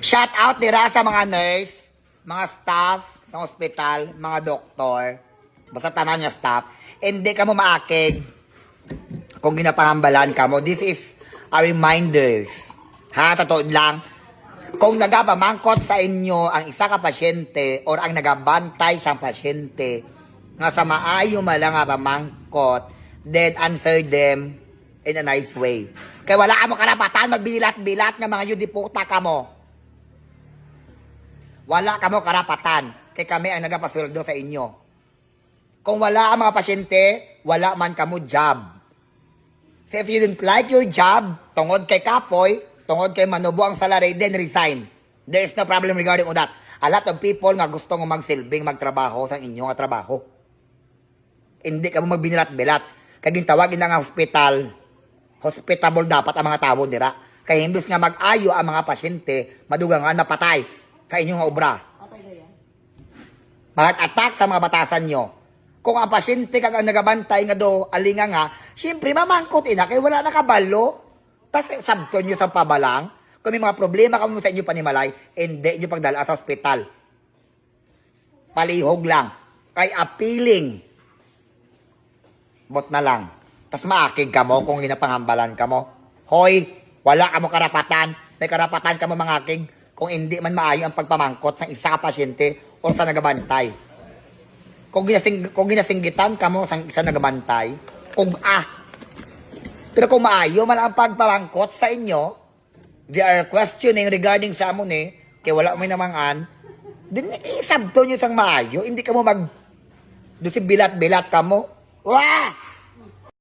Shout out dira sa mga nurse, mga staff sa hospital, mga doktor, basta tanan nga staff. Hindi ka mo maakig kung ginapangambalan ka mo. This is a reminders. Ha, totoo lang. Kung nagapamangkot sa inyo ang isa ka pasyente or ang nagabantay sa pasyente nga sa maayo malang nga pamangkot, then answer them in a nice way. Kaya wala ka mo karapatan magbilat-bilat nga mga yudiputa ka mo. Wala ka mo karapatan kay kami ang nagapasweldo sa inyo. Kung wala ang mga pasyente, wala man kamo job. So if you didn't like your job, tungod kay kapoy, tungod kay manubo ang salary, then resign. There is no problem regarding on that. A lot of people nga gusto nga magsilbing magtrabaho sa inyo nga trabaho. Hindi ka mo magbinilat-bilat. Kaging tawagin na nga hospital, hospitable dapat ang mga tao dira. Kaya imbes nga mag-ayo ang mga pasyente, madugangan napatay sa inyong obra. Mag-attack sa mga batasan nyo. Kung ang pasyente kag ang nagabantay nga do alinga nga, siyempre mamangkot ina kay wala nakabalo. Tas sabton nyo sa pabalang. Kung may mga problema ka mo sa inyo panimalay, hindi nyo pagdala sa ospital. Palihog lang. Kay appealing. Bot na lang. Tas maakig ka mo kung ginapangambalan ka mo. Hoy, wala ka mo karapatan. May karapatan ka mo mangakig kung hindi man maayo ang pagpamangkot sa isa ka pasyente o sa nagabantay. Kung ginasinggitan ka mo sa isa nagabantay, pero kung maayo man ang pagpamangkot sa inyo, they are questioning regarding sa amon kaya wala mo namangan, din isabto nyo sang maayo, hindi ka mo doon si bilat-bilat ka mo. Wah!